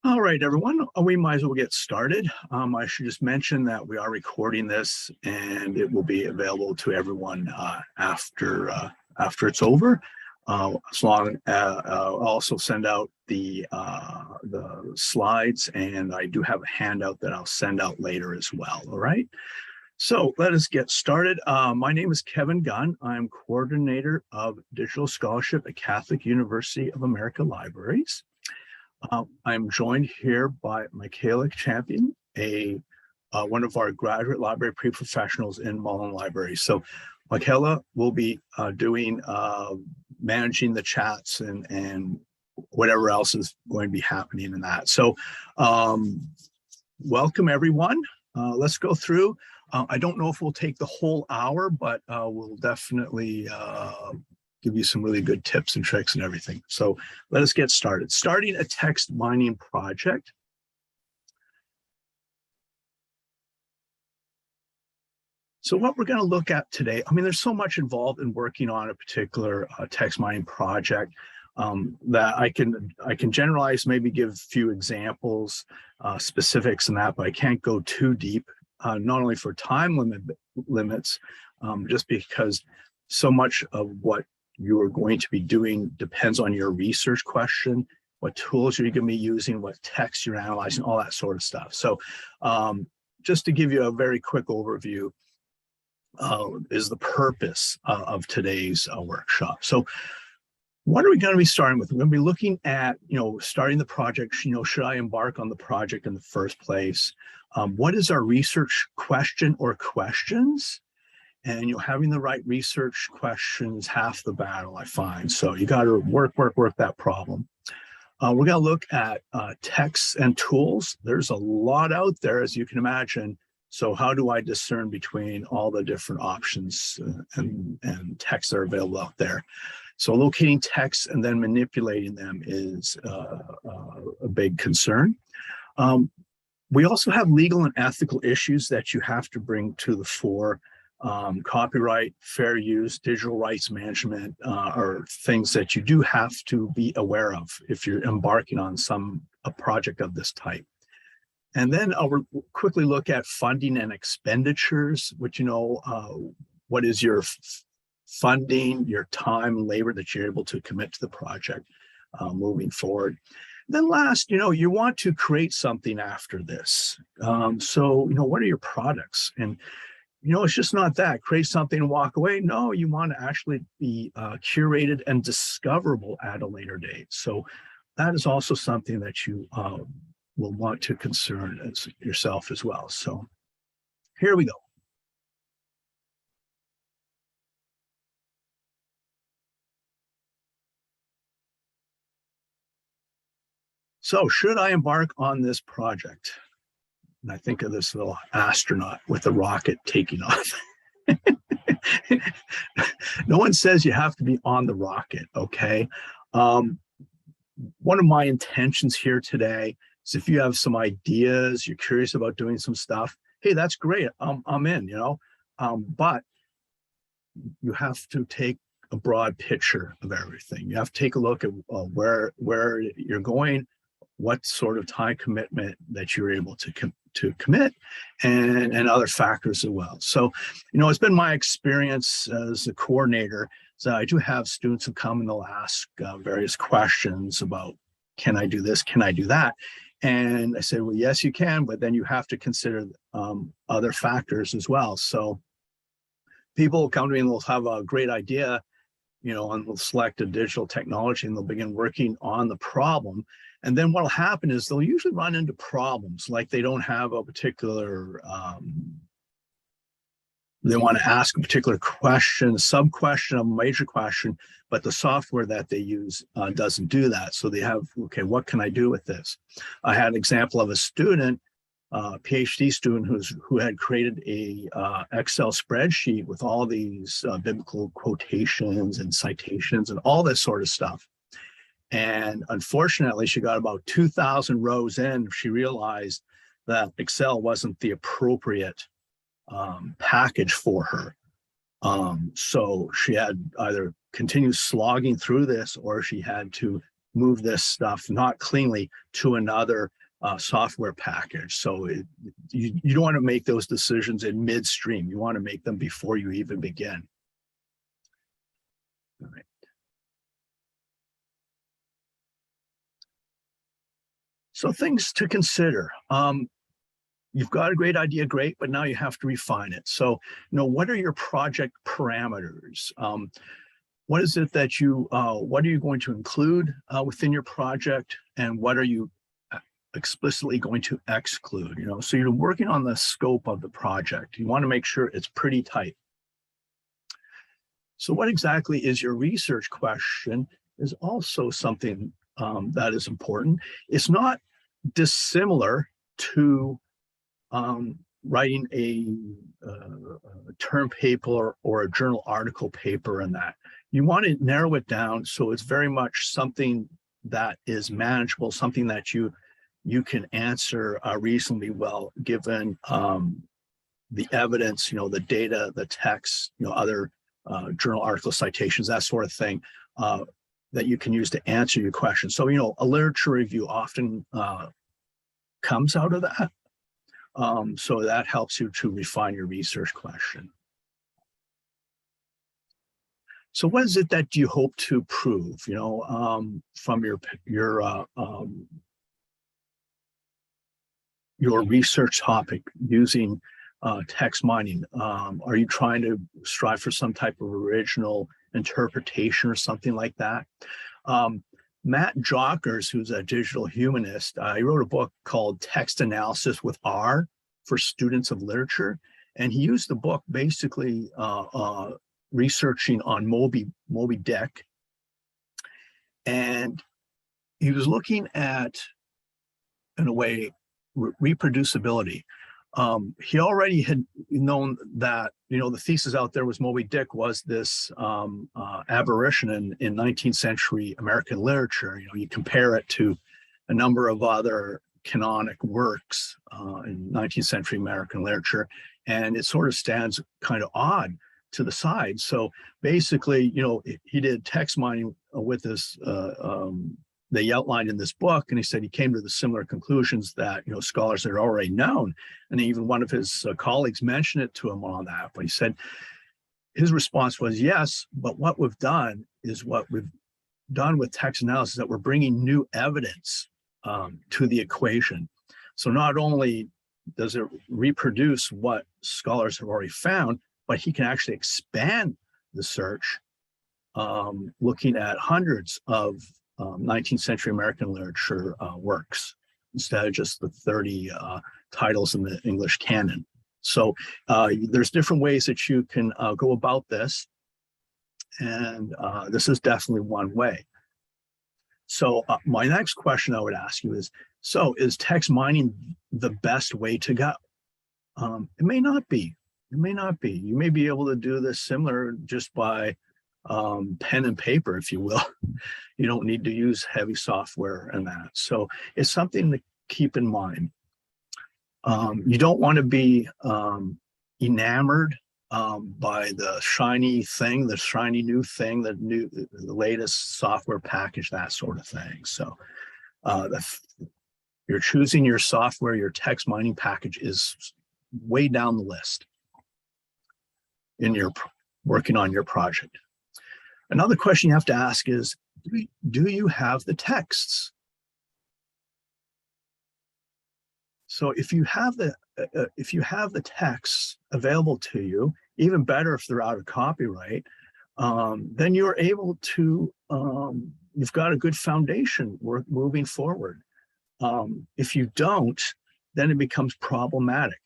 All right, everyone, we might as well get started. I should just mention that we are recording this and it will be available to everyone after it's over. As long I'll also send out the slides, and I do have a handout that I'll send out later as well. All right. So let us get started. My name is Kevin Gunn. I'm coordinator of digital scholarship at Catholic University of America Libraries. I'm joined here by Michaela Champion, one of our graduate library pre-professionals in Mullen Library. So Michaela will be managing the chats and whatever else is going to be happening in that. So welcome everyone. Let's go through. I don't know if we'll take the whole hour, but we'll definitely give you some really good tips and tricks and everything. So let us get started. Starting a text mining project. So what we're going to look at today, I mean, there's so much involved in working on a particular text mining project that I can generalize, maybe give a few examples, specifics and that, but I can't go too deep, not only for time limits, just because so much of what you are going to be doing depends on your research question, what tools are you going to be using, what text you're analyzing, all that sort of stuff. So just to give you a very quick overview is the purpose of today's workshop. So what are we going to be starting with? We're going to be looking at, starting the project, should I embark on the project in the first place? What is our research question or questions? And having the right research questions, half the battle, I find. So you got to work that problem. We're going to look at texts and tools. There's a lot out there, as you can imagine. So how do I discern between all the different options and texts that are available out there? So locating texts and then manipulating them is a big concern. We also have legal and ethical issues that you have to bring to the fore. Copyright, fair use, digital rights management are things that you do have to be aware of if you're embarking on a project of this type. And then I'll quickly look at funding and expenditures, which, what is your funding, your time and labor that you're able to commit to the project moving forward. Then last, you want to create something after this. So, what are your products? And it's just not that create something and walk away. No, you want to actually be curated and discoverable at a later date. So that is also something that you will want to concern yourself as well. So here we go. So should I embark on this project? And I think of this little astronaut with a rocket taking off. No one says you have to be on the rocket, okay? One of my intentions here today is if you have some ideas, you're curious about doing some stuff, hey, that's great. I'm in, but you have to take a broad picture of everything. You have to take a look at where you're going, what sort of time commitment that you're able to commit, and other factors as well. So, it's been my experience as a coordinator. So I do have students who come and they'll ask various questions about, can I do this? Can I do that? And I say, well, yes, you can, but then you have to consider other factors as well. So people will come to me and they'll have a great idea, and they'll select a digital technology and they'll begin working on the problem. And then what'll happen is they'll usually run into problems, like they don't have a particular, they want to ask a particular question, sub-question, a major question, but the software that they use doesn't do that. So they have, okay, what can I do with this? I had an example of a student, PhD student who had created a Excel spreadsheet with all these biblical quotations and citations and all this sort of stuff. And unfortunately, she got about 2,000 rows in. She realized that Excel wasn't the appropriate package for her. So she had either continue slogging through this, or she had to move this stuff not cleanly to another software package. So you don't want to make those decisions in midstream. You want to make them before you even begin. All right. So things to consider. You've got a great idea, great, but now you have to refine it. So, what are your project parameters? What is it that what are you going to include within your project, and what are you explicitly going to exclude? So you're working on the scope of the project. You want to make sure it's pretty tight. So what exactly is your research question is also something that is important. It's not dissimilar to writing a term paper or a journal article paper, and that you want to narrow it down so it's very much something that is manageable, something that you can answer reasonably well, given the evidence, the data, the text, other journal article citations, that sort of thing, that you can use to answer your question. So, a literature review often comes out of that. So that helps you to refine your research question. So what is it that you hope to prove, from your research topic using text mining? Are you trying to strive for some type of original interpretation or something like that? Matt Jockers, who's a digital humanist, he wrote a book called Text Analysis with R for Students of Literature. And he used the book basically researching on Moby Dick. And he was looking at, in a way, reproducibility. He already had known that, the thesis out there was Moby Dick was this aberration in 19th century American literature. You compare it to a number of other canonic works in 19th century American literature, and it sort of stands kind of odd to the side. So basically, he did text mining with this, they outlined in this book, and he said he came to the similar conclusions that scholars had already known, and even one of his colleagues mentioned it to him on that. But he said his response was, yes, but what we've done is what we've done with text analysis, that we're bringing new evidence to the equation. So not only does it reproduce what scholars have already found, but he can actually expand the search, looking at hundreds of 19th century American literature works instead of just the 30 titles in the English canon. So there's different ways that you can go about this, and this is definitely one way. So my next question I would ask you is, so is text mining the best way to go? It may not be. It may not be. You may be able to do this similar just by pen and paper, if you will. You don't need to use heavy software and that. So it's something to keep in mind. You don't want to be enamored by the shiny thing, the shiny new thing, the latest software package, that sort of thing. So you're choosing your software, your text mining package is way down the list in your working on your project. Another question you have to ask is, do you have the texts? So if you have the texts available to you, even better if they're out of copyright, then you're able to, you've got a good foundation moving forward. If you don't, then it becomes problematic.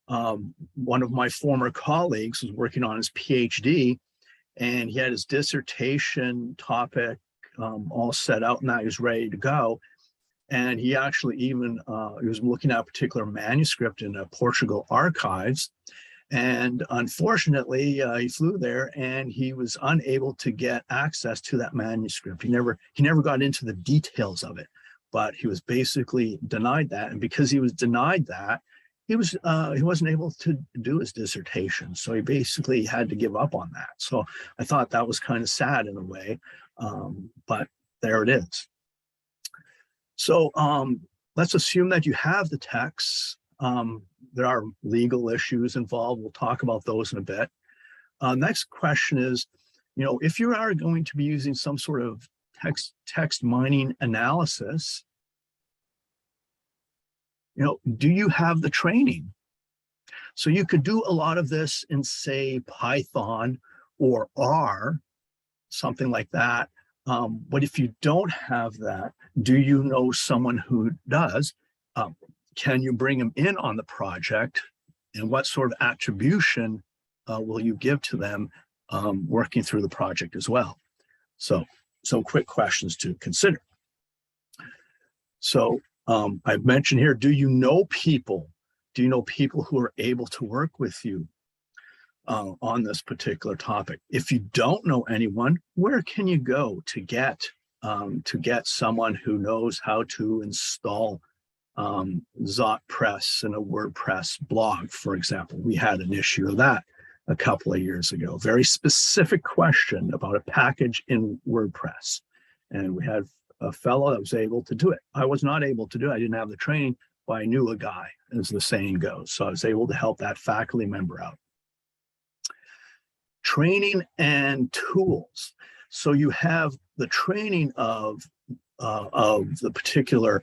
One of my former colleagues was working on his PhD, and he had his dissertation topic all set out, and now he was ready to go. And he actually even, he was looking at a particular manuscript in Portugal archives. And unfortunately, he flew there and he was unable to get access to that manuscript. He never got into the details of it, but he was basically denied that. And because he was denied that, he wasn't able to do his dissertation. So he basically had to give up on that. So I thought that was kind of sad in a way, but there it is. So let's assume that you have the texts. There are legal issues involved. We'll talk about those in a bit. Next question is, if you are going to be using some sort of text mining analysis, do you have the training? So you could do a lot of this in, say, Python or R, something like that. But if you don't have that, do you know someone who does? Can you bring them in on the project? And what sort of attribution will you give to them working through the project as well? So some quick questions to consider. So I've mentioned here, do you know people? Do you know people who are able to work with you on this particular topic? If you don't know anyone, where can you go to get someone who knows how to install ZotPress and a WordPress blog, for example? We had an issue of that a couple of years ago. Very specific question about a package in WordPress. And we had a fellow that was able to do it. I was not able to do it. I didn't have the training, but I knew a guy, as the saying goes. So I was able to help that faculty member out. Training and tools. So you have the training of the particular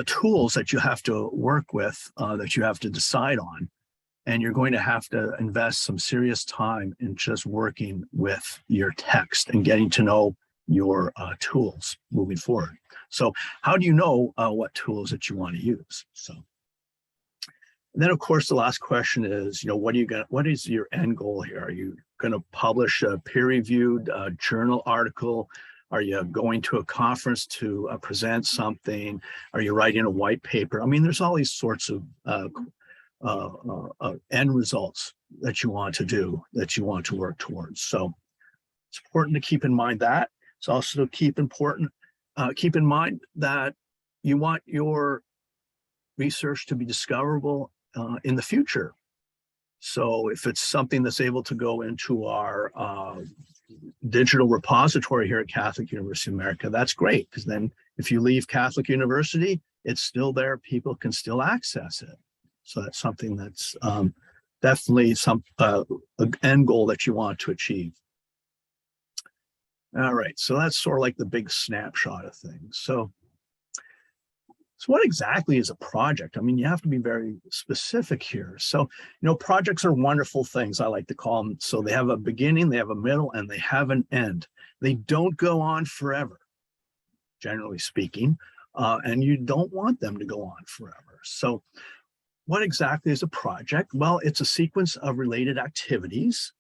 tools that you have to work with, that you have to decide on. And you're going to have to invest some serious time in just working with your text and getting to know your tools moving forward. So how do you know what tools that you want to use? So and then, of course, the last question is, what is your end goal here? Are you going to publish a peer-reviewed journal article? Are you going to a conference to present something? Are you writing a white paper? I mean, there's all these sorts of end results that you want to do, that you want to work towards. So it's important to keep in mind that. It's also keep in mind that you want your research to be discoverable in the future. So if it's something that's able to go into our digital repository here at Catholic University of America, that's great, because then if you leave Catholic University, it's still there. People can still access it. So that's something that's definitely an end goal that you want to achieve. All right, so that's sort of like the big snapshot of things. So what exactly is a project? I mean, you have to be very specific here. So, projects are wonderful things, I like to call them. So they have a beginning, they have a middle, and they have an end. They don't go on forever, generally speaking, and you don't want them to go on forever. So what exactly is a project? Well, it's a sequence of related activities,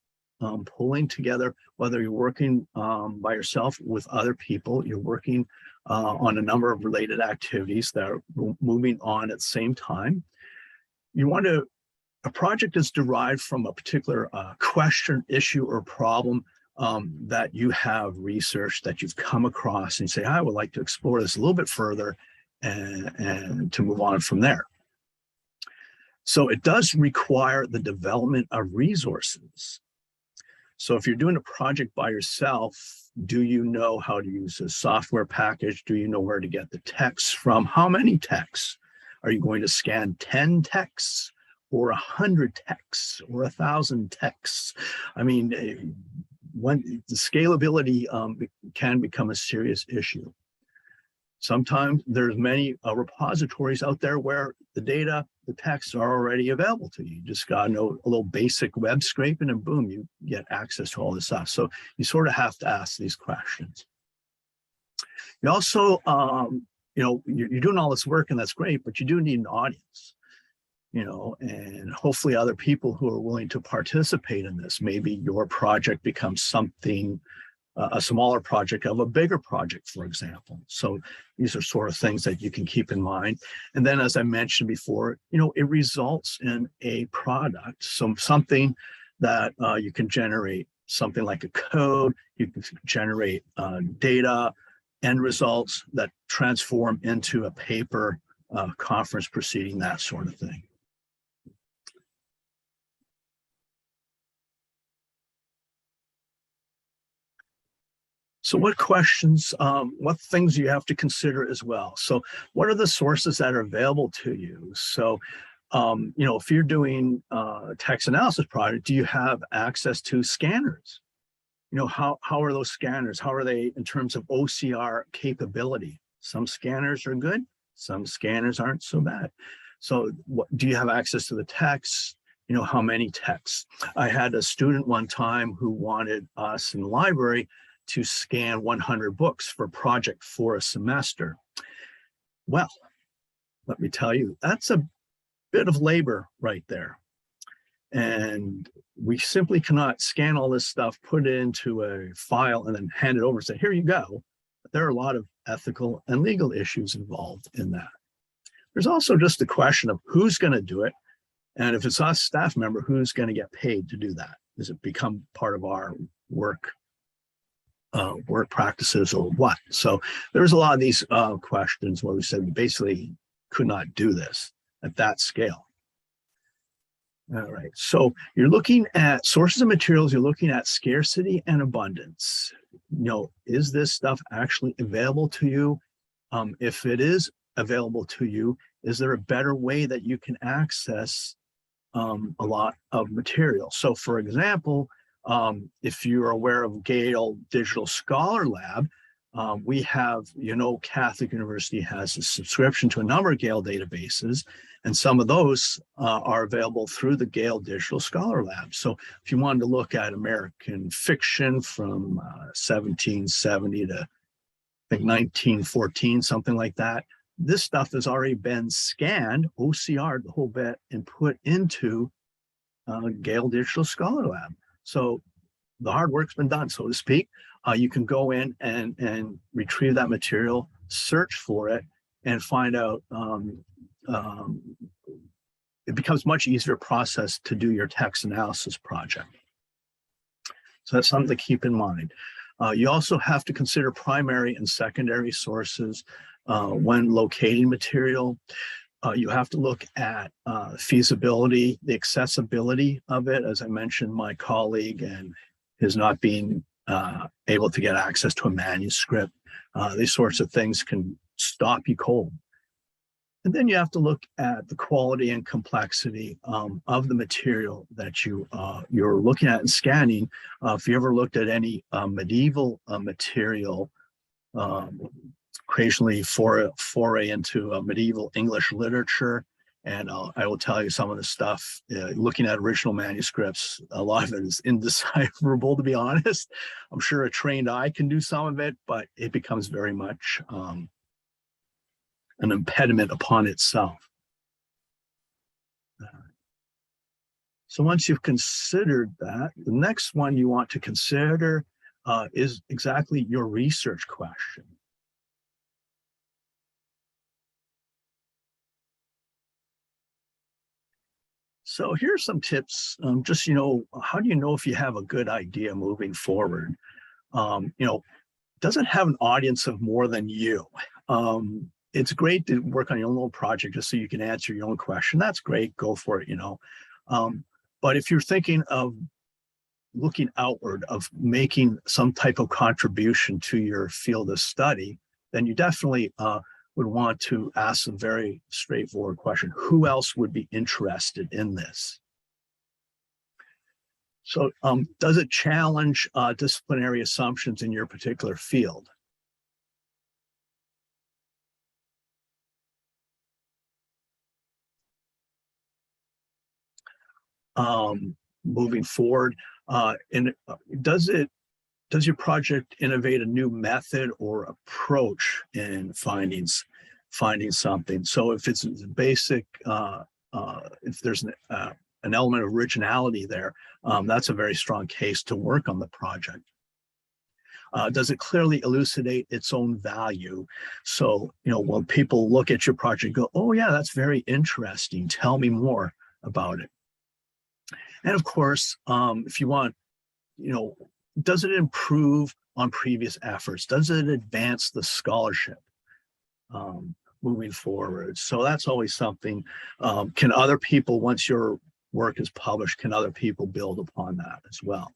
pulling together, whether you're working by yourself with other people, you're working on a number of related activities that are moving on at the same time. A project is derived from a particular question, issue, or problem that you have researched, that you've come across, and you say, I would like to explore this a little bit further and to move on from there. So it does require the development of resources. So if you're doing a project by yourself, do you know how to use a software package? Do you know where to get the texts from? How many texts? Are you going to scan 10 texts or 100 texts or 1,000 texts? I mean, when the scalability can become a serious issue. Sometimes there's many repositories out there where the texts are already available to you. You just got to know a little basic web scraping and boom, you get access to all this stuff. So you sort of have to ask these questions. You also, you're doing all this work and that's great, but you do need an audience, and hopefully other people who are willing to participate in this. Maybe your project becomes something, a smaller project of a bigger project, for example. So these are sort of things that you can keep in mind. And then, as I mentioned before, it results in a product. So something that you can generate, something like a code, you can generate data, end results that transform into a paper, conference proceeding, that sort of thing. So what questions, what things do you have to consider as well? So what are the sources that are available to you? So, if you're doing a text analysis project, do you have access to scanners? How are those scanners? How are they in terms of OCR capability? Some scanners are good, some scanners aren't so bad. So do you have access to the text? How many texts? I had a student one time who wanted us in the library to scan 100 books for a project for a semester. Well, let me tell you, that's a bit of labor right there. And we simply cannot scan all this stuff, put it into a file, and then hand it over and say, here you go. There are a lot of ethical and legal issues involved in that. There's also just the question of who's going to do it. And if it's us staff member, who's going to get paid to do that? Does it become part of our work practices or what? So there's a lot of these questions where we said we basically could not do this at that scale. All right, so you're looking at sources of materials, you're looking at scarcity and abundance. Is this stuff actually available to you? If it is available to you, is there a better way that you can access a lot of material? So for example, if you're aware of Gale Digital Scholar Lab, we have, Catholic University has a subscription to a number of Gale databases, and some of those are available through the Gale Digital Scholar Lab. So if you wanted to look at American fiction from 1770 to I think 1914, something like that, this stuff has already been scanned, OCR'd the whole bit, and put into Gale Digital Scholar Lab. So the hard work's been done, so to speak. You can go in and retrieve that material, search for it, and find out. It becomes much easier process to do your text analysis project. So that's something to keep in mind. You also have to consider primary and secondary sources when locating material. You have to look at feasibility, the accessibility of it. As I mentioned, my colleague and his not being able to get access to a manuscript. These sorts of things can stop you cold. And then you have to look at the quality and complexity of the material that you're looking at and scanning. If you ever looked at any medieval material, occasionally foray into medieval English literature, and I will tell you some of the stuff, looking at original manuscripts, a lot of it is indecipherable, to be honest. I'm sure a trained eye can do some of it, but it becomes very much an impediment upon itself. So once you've considered that, the next one you want to consider is exactly your research question. So here's some tips. Just, how do you know if you have a good idea moving forward? Does it have an audience of more than you? It's great to work on your own little project just so you can answer your own question. That's great. Go for it, But if you're thinking of looking outward, of making some type of contribution to your field of study, then you definitely would want to ask a very straightforward question. Who else would be interested in this? So does it challenge disciplinary assumptions in your particular field? Moving forward, does your project innovate a new method or approach in finding something? So if it's basic, if there's an element of originality there, that's a very strong case to work on the project. Does it clearly elucidate its own value? So, when people look at your project, go, oh yeah, that's very interesting. Tell me more about it. And of course, if you want, does it improve on previous efforts? Does it advance the scholarship moving forward? So that's always something. Can other people, once your work is published, can other people build upon that as well?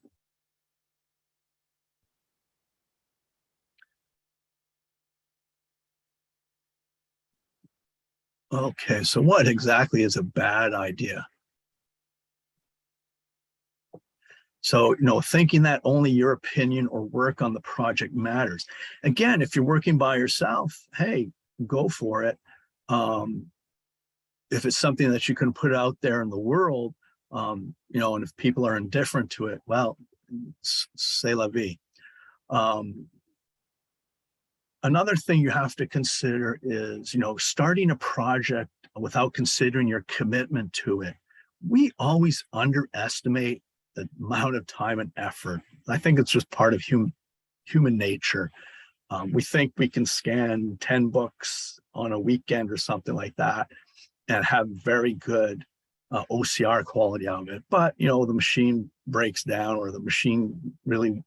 Okay, so what exactly is a bad idea? So, thinking that only your opinion or work on the project matters. Again, if you're working by yourself, hey, go for it. Um, if it's something that you can put out there in the world, and if people are indifferent to it, well, c'est la vie. Um, Another thing you have to consider is, starting a project without considering your commitment to it. We always underestimate the amount of time and effort. I think it's just part of human nature. We think we can scan 10 books on a weekend or something like that and have very good OCR quality out of it. But, the machine breaks down or the machine really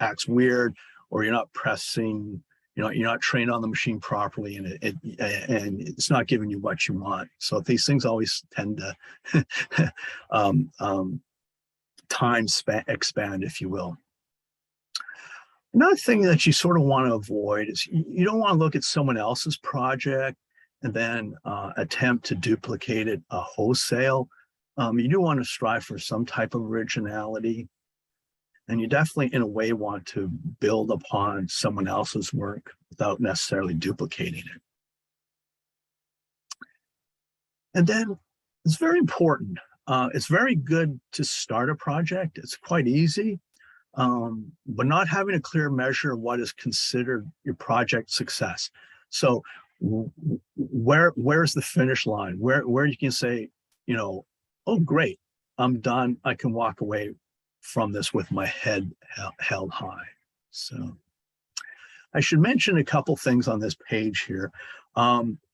acts weird, or you're not pressing, you're not trained on the machine properly, and it's not giving you what you want. So these things always tend to time expand, if you will. Another thing that you sort of want to avoid is you don't want to look at someone else's project and then attempt to duplicate it wholesale. You do want to strive for some type of originality. And you definitely, in a way, want to build upon someone else's work without necessarily duplicating it. And then it's very important. It's very good to start a project. It's quite easy, but not having a clear measure of what is considered your project success. So where's the finish line? Where you can say, oh, great, I'm done. I can walk away from this with my head held high. So I should mention a couple things on this page here.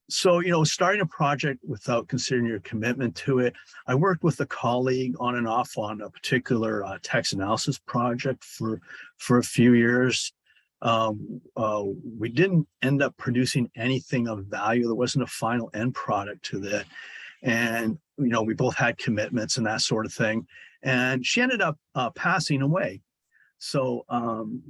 So, starting a project without considering your commitment to it. I worked with a colleague on and off on a particular text analysis project for a few years. We didn't end up producing anything of value. There wasn't a final end product to that. And, we both had commitments and that sort of thing. And she ended up passing away. So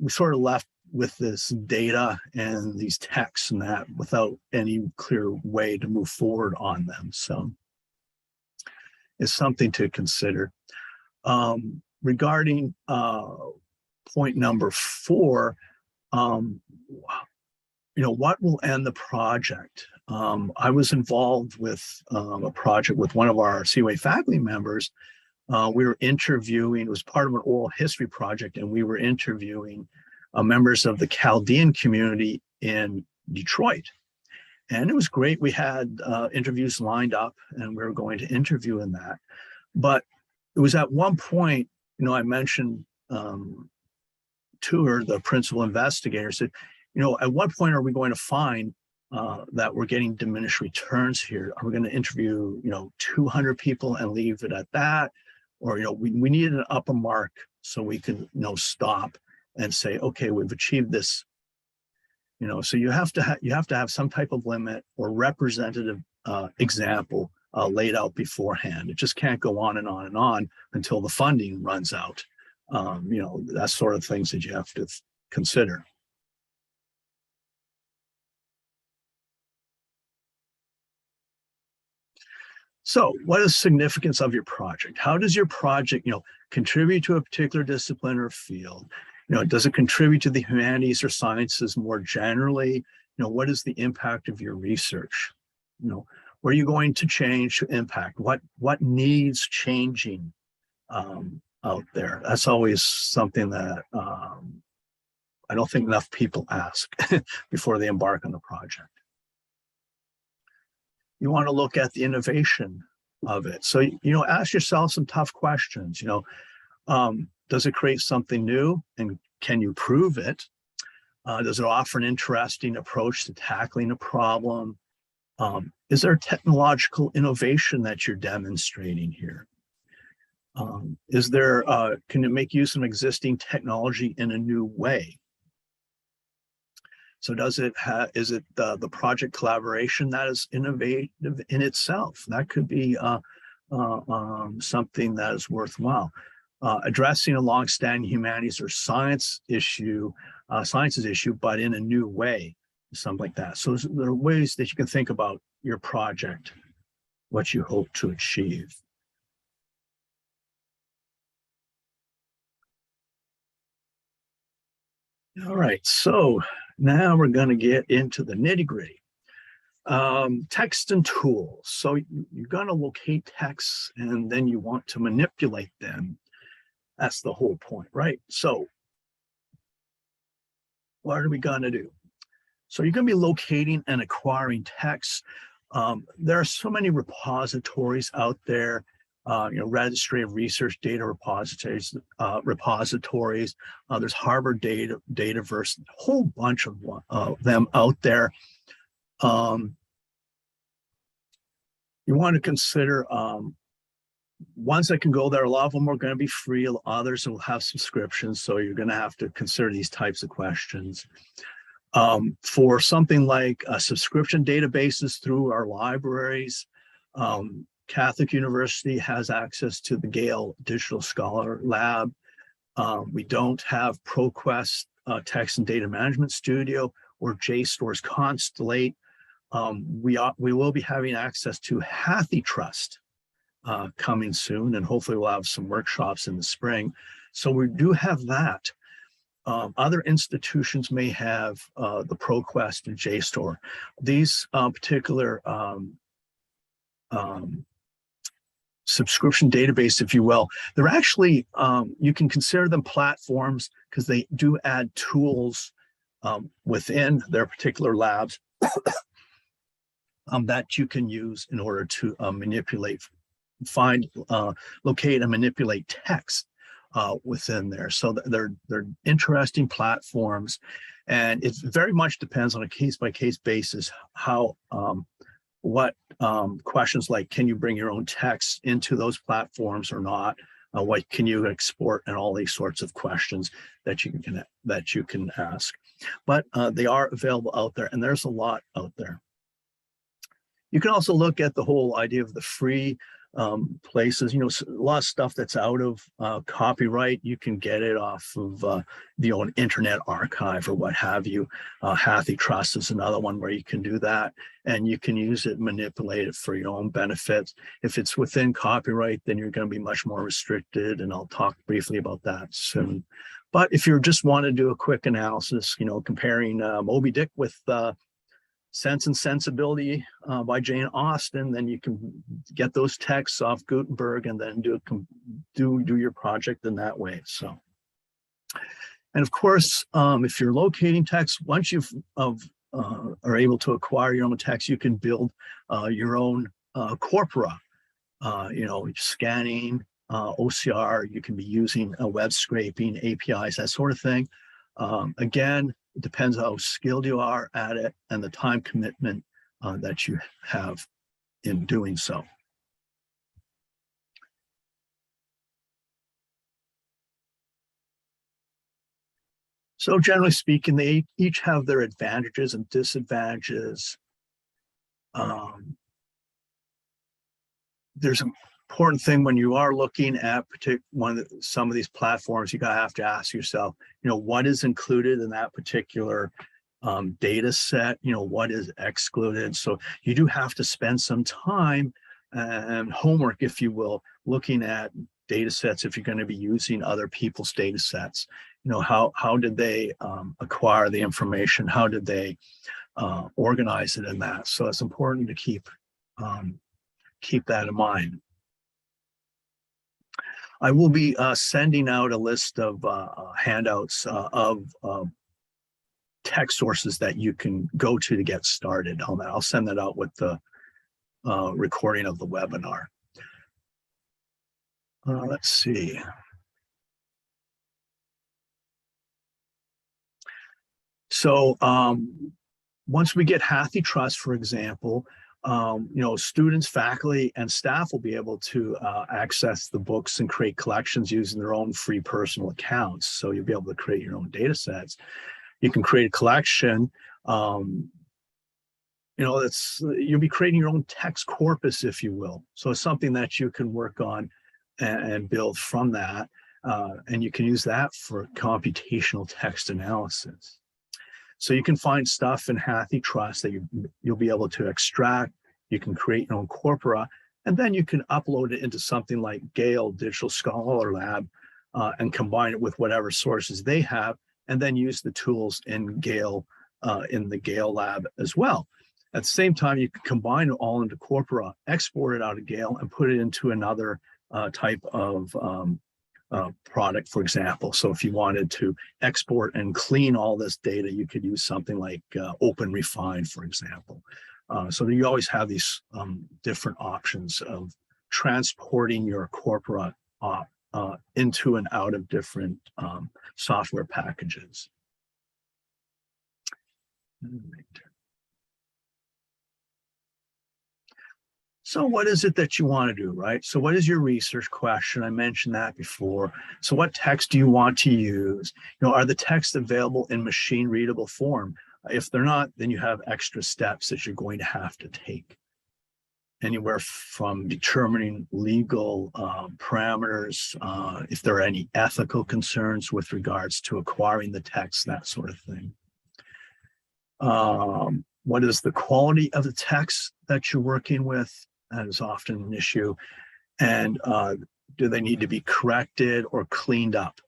we sort of left with this data and these texts and that without any clear way to move forward on them. So it's something to consider. Regarding point number 4, what will end the project? I was involved with a project with one of our COA faculty members. We were interviewing, it was part of an oral history project, and we were interviewing members of the Chaldean community in Detroit. And it was great. We had interviews lined up, and we were going to interview in that. But it was at one point, I mentioned to her, the principal investigator said, at what point are we going to find that we're getting diminished returns here? Are we going to interview, 200 people and leave it at that? Or, we need an upper mark so we can, stop and say, okay, we've achieved this. So you have to have some type of limit or representative example laid out beforehand. It just can't go on and on and on until the funding runs out. That sort of things that you have to consider. So what is the significance of your project? How does your project, contribute to a particular discipline or field? Does it contribute to the humanities or sciences more generally? What is the impact of your research? Where are you going to change to impact? What needs changing out there? That's always something that I don't think enough people ask before they embark on the project. You want to look at the innovation of it. So, ask yourself some tough questions. Does it create something new, and can you prove it? Does it offer an interesting approach to tackling a problem? Is there technological innovation that you're demonstrating here? Can it make use of existing technology in a new way? So is it the project collaboration that is innovative in itself? That could be something that is worthwhile. Addressing a longstanding humanities or sciences issue, but in a new way, something like that. So there are ways that you can think about, your project, what you hope to achieve. All right, so now we're going to get into the nitty-gritty. Text and tools. So you're going to locate texts and then you want to manipulate them. That's the whole point, right? So what are we going to do? So you're going to be locating and acquiring texts. There are so many repositories out there, Registry of Research Data repositories. There's Harvard Dataverse, a whole bunch of them out there. You want to consider ones that can go there. A lot of them are going to be free. Others will have subscriptions. So you're going to have to consider these types of questions. For something like subscription databases through our libraries, Catholic University has access to the Gale Digital Scholar Lab. We don't have ProQuest Text and Data Management Studio or JSTOR's Constellate. We will be having access to HathiTrust coming soon, and hopefully we'll have some workshops in the spring. So we do have that. Other institutions may have the ProQuest and JSTOR. These particular subscription database, if you will, they're actually, you can consider them platforms because they do add tools within their particular labs that you can use in order to manipulate, locate and manipulate text within there. So they're interesting platforms, and it very much depends on a case-by-case basis how what questions like, can you bring your own text into those platforms or not? What can you export, and all these sorts of questions that you can ask. But they are available out there, and there's a lot out there. You can also look at the whole idea of the free places. A lot of stuff that's out of copyright, you can get it off of an Internet Archive or what have you. HathiTrust is another one where you can do that, and you can use it, manipulate it for your own benefit. If it's within copyright, then you're going to be much more restricted, and I'll talk briefly about that soon. But if you just want to do a quick analysis, comparing Moby Dick with Sense and Sensibility by Jane Austen, then you can get those texts off Gutenberg and then do your project in that way. So, and of course, if you're locating text, once you are able to acquire your own text, you can build your own corpora. Scanning, OCR. You can be using web scraping, APIs, that sort of thing. Again, it depends how skilled you are at it and the time commitment that you have in doing so. So generally speaking, they each have their advantages and disadvantages. There's an important thing when you are looking at some of these platforms, you have to ask yourself, what is included in that particular data set, what is excluded. So you do have to spend some time and homework, if you will, looking at data sets if you're going to be using other people's data sets. How did they acquire the information? How did they organize it in that? So it's important to keep that in mind. I will be sending out a list of handouts of text sources that you can go to get started on that. I'll send that out with the recording of the webinar. Let's see. So once we get HathiTrust, for example, students, faculty, and staff will be able to access the books and create collections using their own free personal accounts. So you'll be able to create your own data sets. You can create a collection. You'll be creating your own text corpus, if you will. So it's something that you can work on and build from that. And you can use that for computational text analysis. So you can find stuff in HathiTrust that you'll be able to extract, You can create your own corpora, and then you can upload it into something like Gale Digital Scholar Lab and combine it with whatever sources they have, and then use the tools in Gale, in the Gale lab as well. At the same time, you can combine it all into corpora, export it out of Gale, and put it into another type of product, for example. So if you wanted to export and clean all this data, you could use something like Open Refine, for example. So you always have these different options of transporting your corpora into and out of different software packages. So what is it that you want to do, right? So what is your research question? I mentioned that before. So what text do you want to use? Are the texts available in machine readable form? If they're not, then you have extra steps that you're going to have to take. Anywhere from determining legal parameters, if there are any ethical concerns with regards to acquiring the text, that sort of thing. What is the quality of the text that you're working with? That is often an issue. And do they need to be corrected or cleaned up?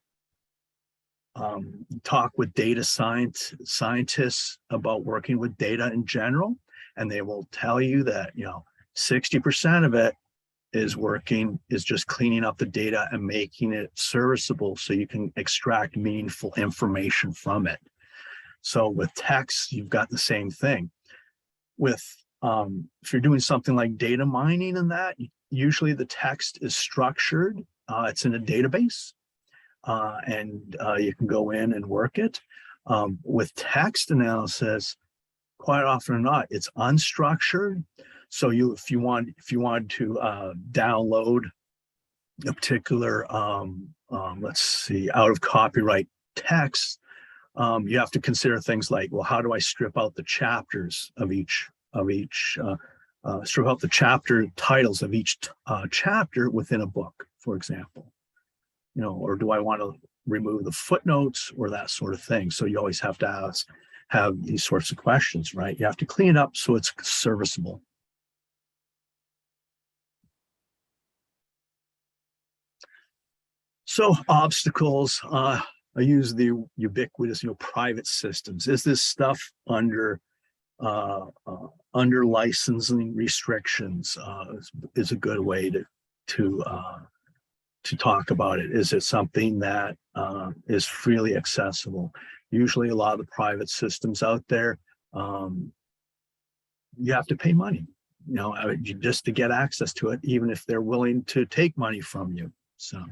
Talk with data scientists about working with data in general, and they will tell you that 60% of it is just cleaning up the data and making it serviceable so you can extract meaningful information from it. So with text, you've got the same thing. With if you're doing something like data mining and that, usually the text is structured. It's in a database, and you can go in and work it. With text analysis, quite often or not, it's unstructured. So if you want to download a particular, let's see, out of copyright text, you have to consider things like, well, how do I strip out the chapters of each strip out the chapter titles of each chapter within a book, for example, or do I want to remove the footnotes or that sort of thing? So you always have to have these sorts of questions, right? You have to clean it up so it's serviceable. So obstacles, I use the ubiquitous, private systems. Is this stuff under licensing restrictions? Is a good way to talk about it. Is it something that is freely accessible? Usually, a lot of the private systems out there, you have to pay money, just to get access to it, even if they're willing to take money from you. So.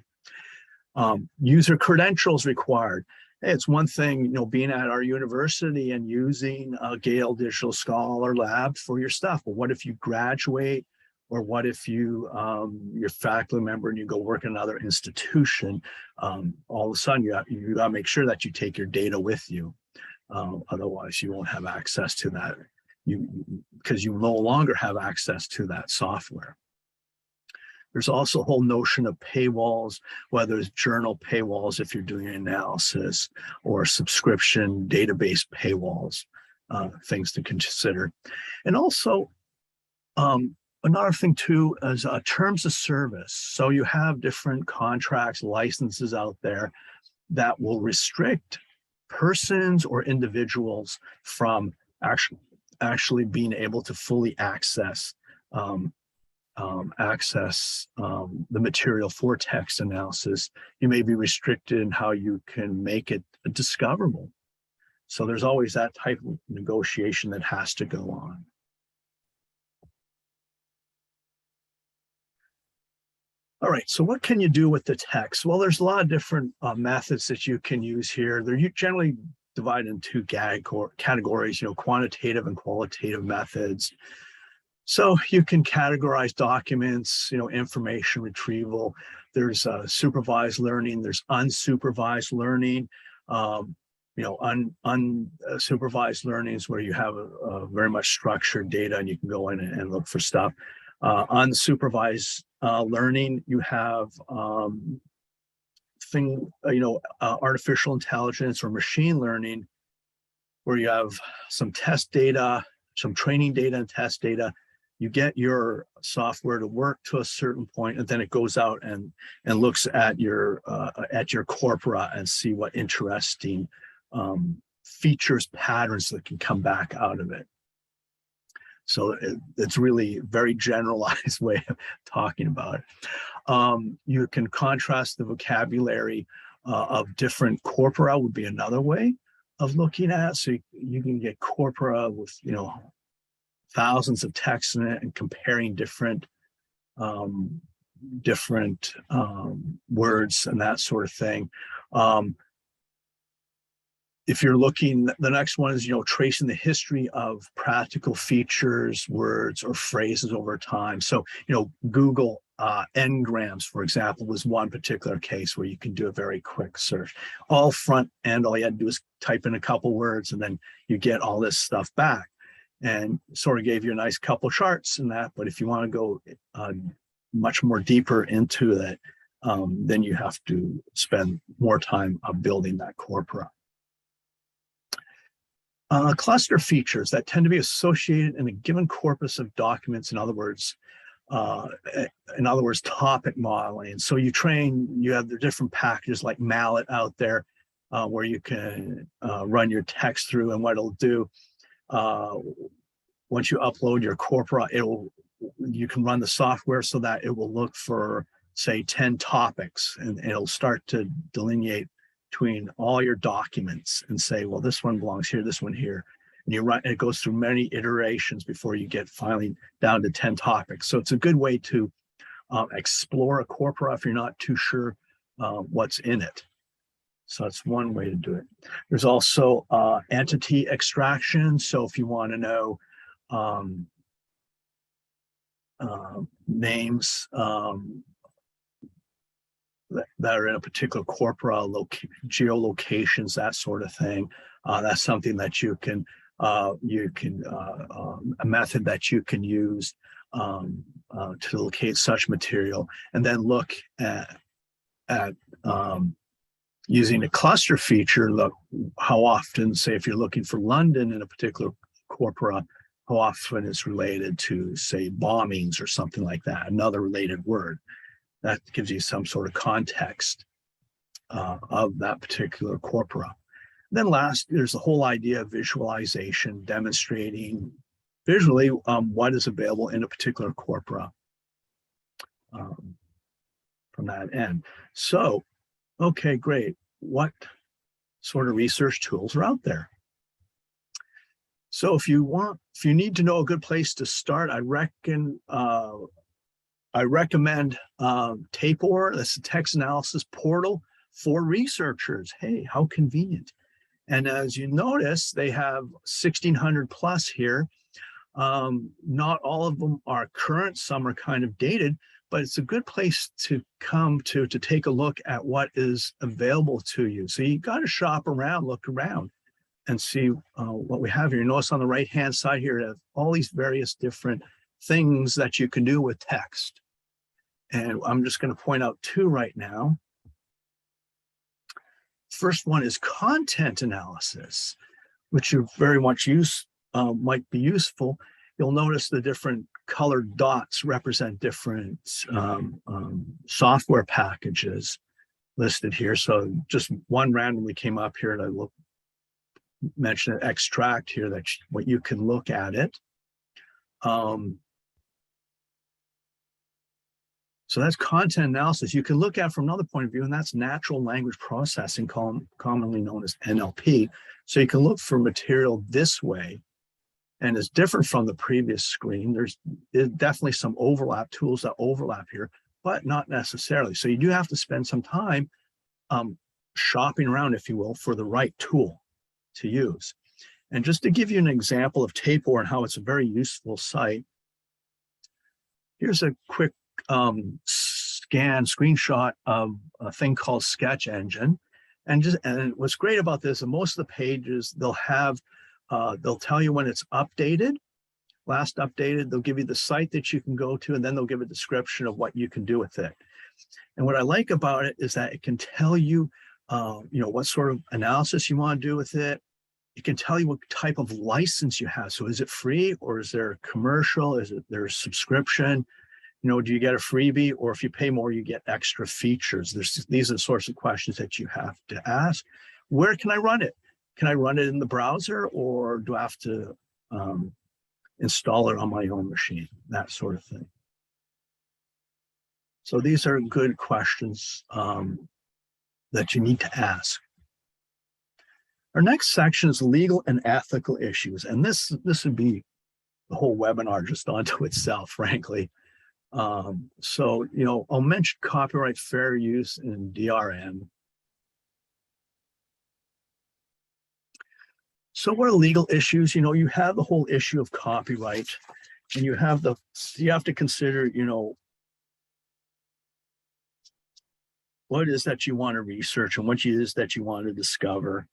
User credentials required. It's one thing, being at our university and using a Gale Digital Scholar Lab for your stuff. But what if you graduate, or what if you're a faculty member and you go work in another institution? All of a sudden, you got to make sure that you take your data with you. Otherwise, you won't have access to that. Because you no longer have access to that software. There's also a whole notion of paywalls, whether it's journal paywalls if you're doing analysis, or subscription database paywalls, things to consider. And also, another thing too is terms of service. So you have different contracts, licenses out there that will restrict persons or individuals from actually being able to fully access the material for text analysis. You may be restricted in how you can make it discoverable. So there's always that type of negotiation that has to go on. All right, so what can you do with the text? Well, there's a lot of different methods that you can use here. They're generally divided into two categories, quantitative and qualitative methods. So you can categorize documents, information retrieval. There's supervised learning. There's unsupervised learning. Unsupervised learning is where you have a very much structured data and you can go in and look for stuff. Unsupervised learning, you have artificial intelligence or machine learning, where you have some test data, some training data and test data, you get your software to work to a certain point, and then it goes out and looks at your corpora and see what interesting features, patterns that can come back out of it. So it's really a very generalized way of talking about it. You can contrast the vocabulary of different corpora would be another way of looking at it. So you can get corpora with, thousands of texts in it and comparing different words and that sort of thing. If you're looking, the next one is, tracing the history of practical features, words, or phrases over time. So, Google Ngrams, for example, was one particular case where you can do a very quick search. All front end, all you had to do is type in a couple words, and then you get all this stuff back. And sort of gave you a nice couple charts in that. But if you want to go much more deeper into it, then you have to spend more time building that corpora. Cluster features that tend to be associated in a given corpus of documents, in other words, topic modeling. So you have the different packages like Mallet out there where you can run your text through, and what it'll do, once you upload your corpora, you can run the software so that it will look for, say, 10 topics, and it'll start to delineate between all your documents and say, well, this one belongs here, this one here. And it goes through many iterations before you get finally down to 10 topics. So it's a good way to explore a corpora if you're not too sure what's in it. So that's one way to do it. There's also entity extraction. So if you want to know names that are in a particular corpora, geolocations, that sort of thing. That's something that you can a method that you can use to locate such material, and then look at using a cluster feature. Look how often, say, if you're looking for London in a particular corpora, how often it's related to, say, bombings or something like that, another related word. That gives you some sort of context of that particular corpora. Then last, there's the whole idea of visualization, demonstrating visually what is available in a particular corpora from that end. So, okay, great. What sort of research tools are out there? So if you need to know a good place to start, I recommend Tapor. That's a text analysis portal for researchers. Hey, how convenient. And as you notice, they have 1,600 plus here. Not all of them are current. Some are kind of dated, but it's a good place to come to take a look at what is available to you. So you got to shop around, look around, and see what we have here. You notice on the right-hand side here, it has all these various different things that you can do with text. And I'm just going to point out two right now. First one is content analysis, which you very much might be useful. You'll notice the different colored dots represent different software packages listed here. So just one randomly came up here, and I mention an extract here that what you can look at it. So that's content analysis. You can look at from another point of view, and that's natural language processing, commonly known as NLP. So you can look for material this way, and it's different from the previous screen. There's definitely some overlap, tools that overlap here, but not necessarily. So you do have to spend some time shopping around, if you will, for the right tool to use. And just to give you an example of Tapor and how it's a very useful site, here's a quick screenshot of a thing called Sketch Engine. And what's great about this, and most of the pages, they'll tell you when it's updated, last updated. They'll give you the site that you can go to, and then they'll give a description of what you can do with it. And what I like about it is that it can tell you, what sort of analysis you want to do with it, It can tell you what type of license you have. So is it free, or is there commercial? Is it there's subscription? Do you get a freebie, or if you pay more, you get extra features? These are the sorts of questions that you have to ask. Where can I run it? Can I run it in the browser, or do I have to install it on my own machine? That sort of thing. So these are good questions that you need to ask. Our next section is legal and ethical issues. And this would be the whole webinar just onto itself, frankly. So, I'll mention copyright, fair use, and DRM. So what are legal issues? You have the whole issue of copyright, and you have to consider, what it is that you want to research and what it is that you want to discover.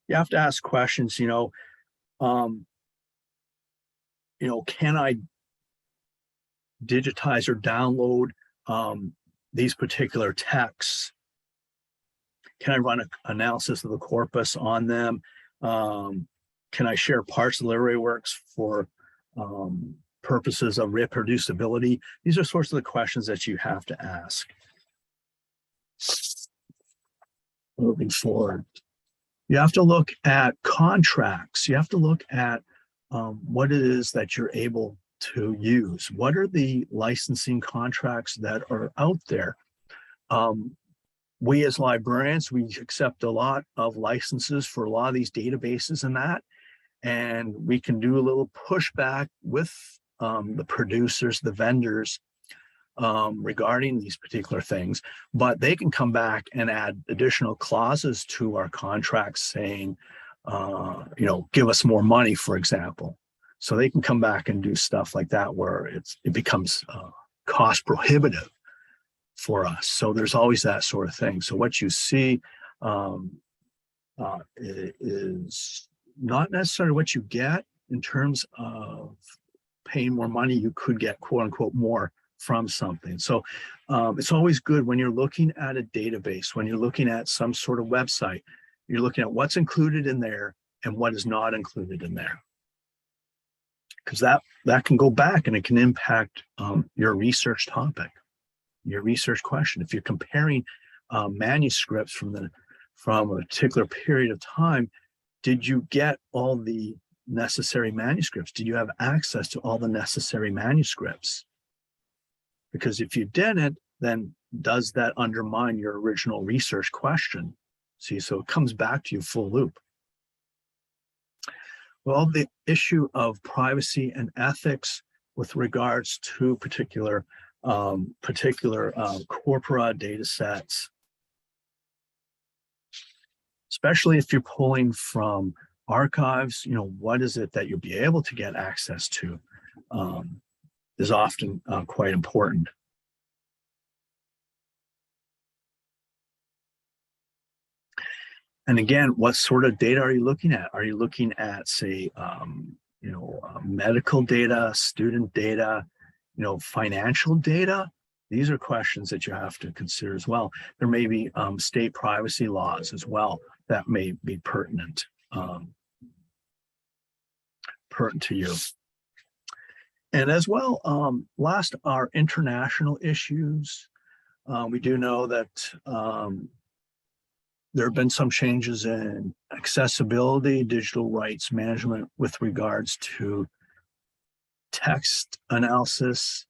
You have to ask questions, can I digitize or download these particular texts? Can I run an analysis of the corpus on them? Can I share parts of literary works for purposes of reproducibility? These are sorts of the questions that you have to ask. Moving forward, you have to look at contracts. You have to look at what it is that you're able to use. What are the licensing contracts that are out there? We as librarians, we accept a lot of licenses for a lot of these databases and we can do a little pushback with the producers, the vendors, regarding these particular things, but they can come back and add additional clauses to our contracts saying, give us more money, for example. So they can come back and do stuff like that where it becomes cost prohibitive for us. So there's always that sort of thing. So what you see is not necessarily what you get in terms of paying more money. You could get quote unquote more from something. So it's always good when you're looking at a database, when you're looking at some sort of website, you're looking at what's included in there and what is not included in there. Because that can go back and it can impact your research topic, your research question. If you're comparing manuscripts from a particular period of time, did you get all the necessary manuscripts? Did you have access to all the necessary manuscripts? Because if you didn't, then does that undermine your original research question? See, so it comes back to you full loop. Well, the issue of privacy and ethics with regards to particular corpora data sets, especially if you're pulling from archives, what is it that you'll be able to get access to is often quite important. And again, what sort of data are you looking at? Are you looking at, say, medical data, student data, financial data? These are questions that you have to consider as well. There may be state privacy laws as well that may be pertinent to you. And as well, last are international issues. We do know that there have been some changes in accessibility, digital rights management with regards to text analysis.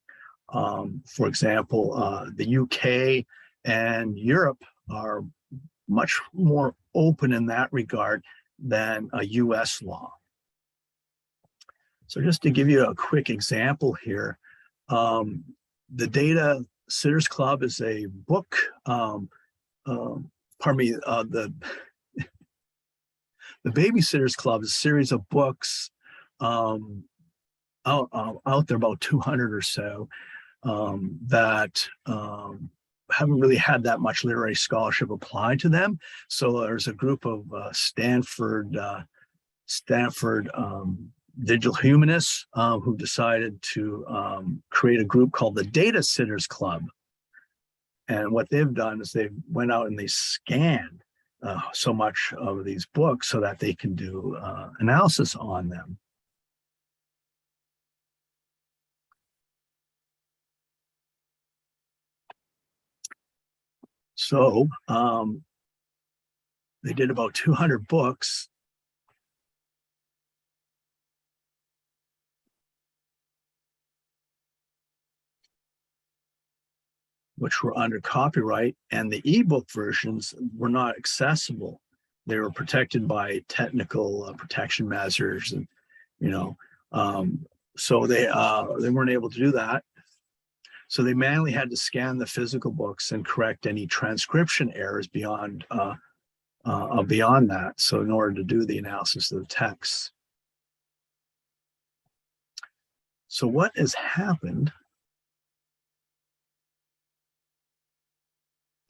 For example, the UK and Europe are much more open in that regard than a US law. So just to give you a quick example here, the Data Sitters Club is a book, the Babysitters Club is a series of books out there, about 200 or so, that haven't really had that much literary scholarship applied to them. So there's a group of Stanford digital humanists who decided to create a group called the Data Sitters Club. And what they've done is they went out and they scanned so much of these books so that they can do analysis on them. So they did about 200 books. Which were under copyright, and the ebook versions were not accessible. They were protected by technical protection measures, and so they weren't able to do that. So they manually had to scan the physical books and correct any transcription errors beyond that. So in order to do the analysis of the text. So what has happened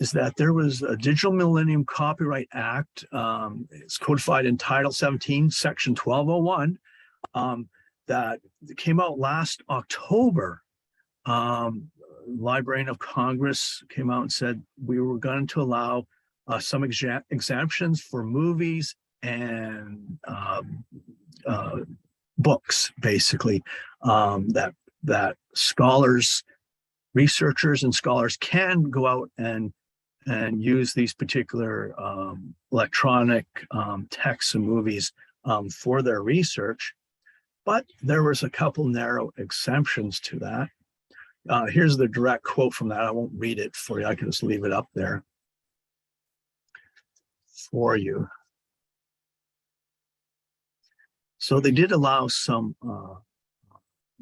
is that there was a Digital Millennium Copyright Act. It's codified in Title 17, Section 1201, that came out last October. Librarian of Congress came out and said we were going to allow some exemptions for movies and books, basically, that scholars, researchers, and scholars can go out and use these particular electronic texts and movies for their research. But there was a couple narrow exceptions to that. Here's the direct quote from that. I won't read it for you. I can just leave it up there for you. So they did allow some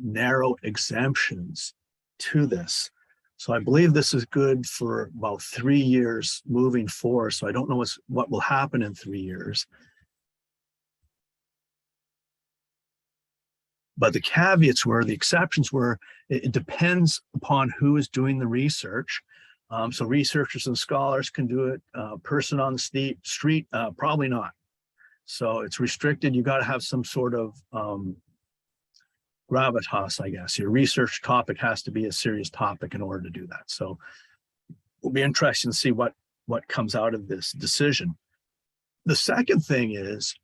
narrow exemptions to this. So I believe this is good for about 3 years moving forward. So I don't know what will happen in 3 years. But the caveats were, the exceptions were, it depends upon who is doing the research. So researchers and scholars can do it. Person on the street, probably not. So it's restricted. You got to have some sort of gravitas, I guess. Your research topic has to be a serious topic in order to do that. So it'll be interesting to see what comes out of this decision. The second thing is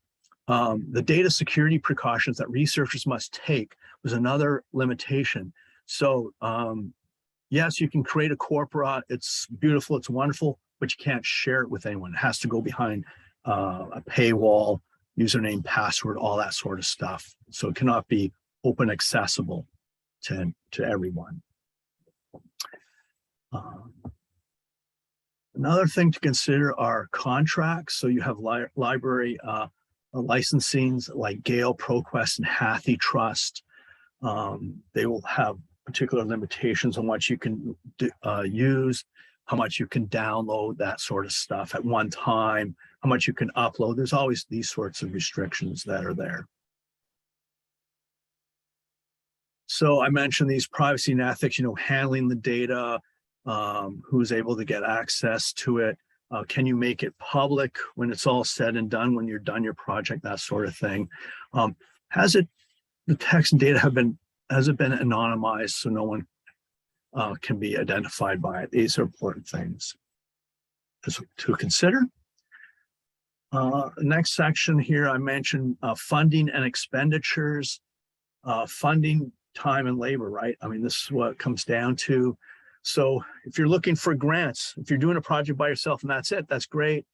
the data security precautions that researchers must take was another limitation. So yes, you can create a corpora. It's beautiful, it's wonderful, but you can't share it with anyone. It has to go behind a paywall, username, password, all that sort of stuff. So it cannot be open accessible to everyone. Another thing to consider are contracts. So you have library licensings like Gale, ProQuest, and Hathy Trust. They will have particular limitations on what you can use, how much you can download, that sort of stuff at one time, how much you can upload. There's always these sorts of restrictions that are there. So I mentioned these privacy and ethics, handling the data, who's able to get access to it. Can you make it public when it's all said and done, when you're done your project, that sort of thing. The text and data has it been anonymized so no one can be identified by it? These are important things to consider. Next section here, I mentioned funding and expenditures. Funding, time, and labor, right? I mean, this is what it comes down to. So if you're looking for grants, if you're doing a project by yourself and that's it, that's great.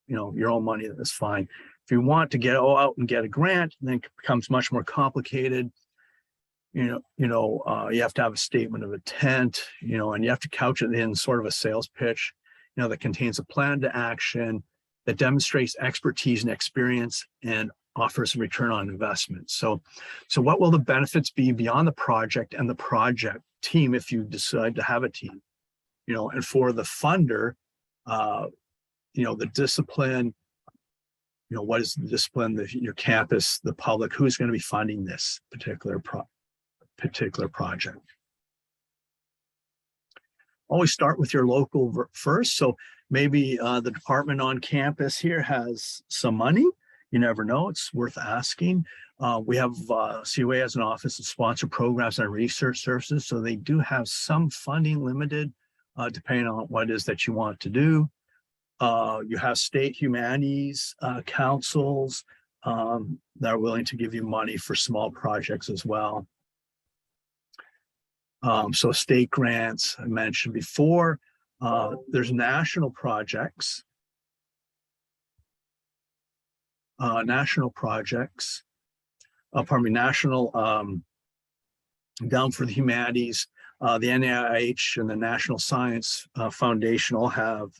Your own money, that's fine. If you want to get out and get a grant, then it becomes much more complicated. You have to have a statement of intent, and you have to couch it in sort of a sales pitch, that contains a plan to action, that demonstrates expertise and experience and offers a return on investment. So what will the benefits be beyond the project and the project team if you decide to have a team? And for the funder, the discipline, what is the discipline, your campus, the public, who's going to be funding this particular project? Always start with your local first. So maybe the department on campus here has some money. You never know, it's worth asking. We have COA as an office of sponsor programs and research services. So they do have some funding limited, depending on what it is that you want to do. You have state humanities councils that are willing to give you money for small projects as well. So state grants, I mentioned before. There's national projects. National Down for the Humanities, the NIH and the National Science Foundation all have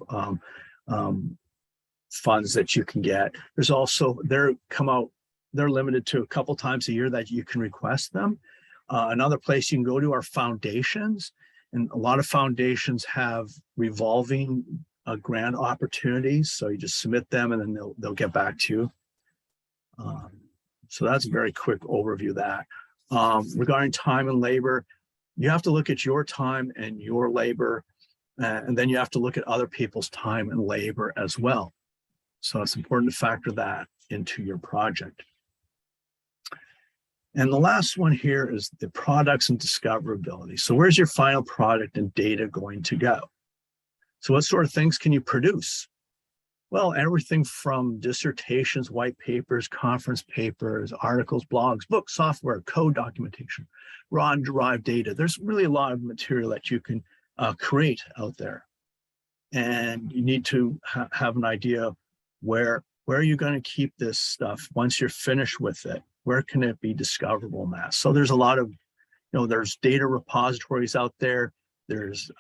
funds that you can get. There's also, they're limited to a couple times a year that you can request them. Another place you can go to are foundations, and a lot of foundations have revolving grant opportunities. So you just submit them and then they'll get back to you. So that's a very quick overview of that. Regarding time and labor, you have to look at your time and your labor, and then you have to look at other people's time and labor as well. So it's important to factor that into your project. And the last one here is the products and discoverability. So where's your final product and data going to go? So what sort of things can you produce? Well, everything from dissertations, white papers, conference papers, articles, blogs, books, software, code documentation, raw and derived data. There's really a lot of material that you can create out there. And you need to have an idea where are you going to keep this stuff once you're finished with it? Where can it be discoverable in that? So there's a lot of, there's data repositories out there. There's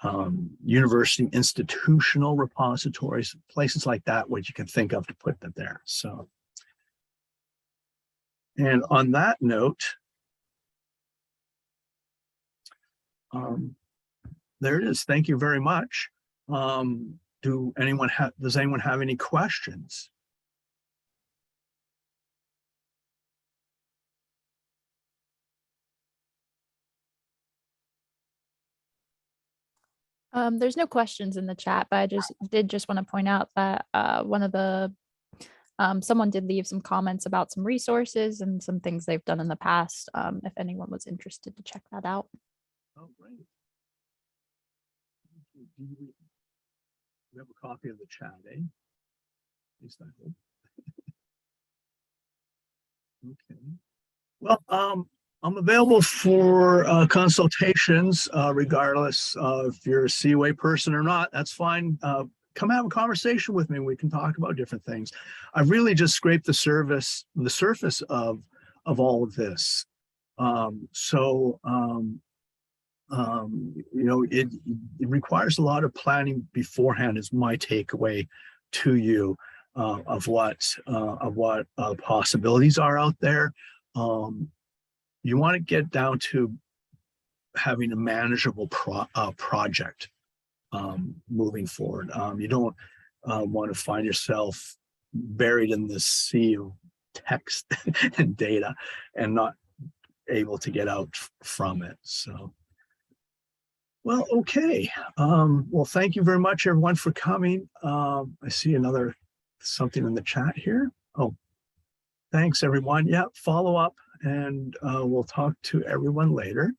university institutional repositories, places like that, which you can think of to put them there. So, and on that note, there it is. Thank you very much. Does anyone have any questions? There's no questions in the chat, but I did want to point out that someone did leave some comments about some resources and some things they've done in the past, if anyone was interested to check that out. Oh, great. We have a copy of the chat, eh? At least I hope. Okay. Well, I'm available for consultations, regardless if you're a COA person or not. That's fine. Come have a conversation with me. We can talk about different things. I've really just scraped the surface of all of this. It requires a lot of planning beforehand. Is my takeaway to you of what possibilities are out there. You want to get down to having a manageable project moving forward. You don't want to find yourself buried in this sea of text and data and not able to get out from it. So, well, okay. Well, thank you very much, everyone, for coming. I see something in the chat here. Oh, thanks, everyone. Yeah, follow up. And we'll talk to everyone later.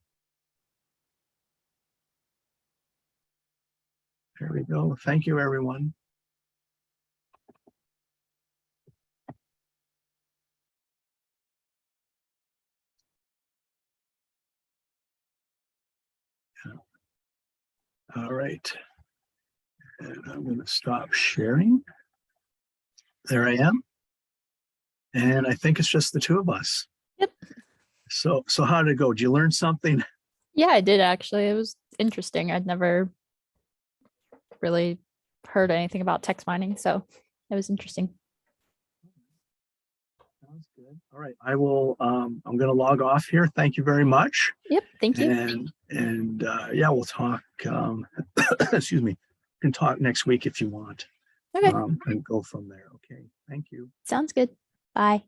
There we go. Thank you, everyone. Yeah. All right. And I'm going to stop sharing. There I am. And I think it's just the two of us. Yep. So how did it go? Did you learn something? Yeah, I did actually. It was interesting. I'd never really heard anything about text mining, so it was interesting. Sounds good. All right. I will, I'm going to log off here. Thank you very much. Yep. Thank you. And yeah, we'll talk, excuse me, we can talk next week if you want. Okay. And go from there. Okay. Thank you. Sounds good. Bye.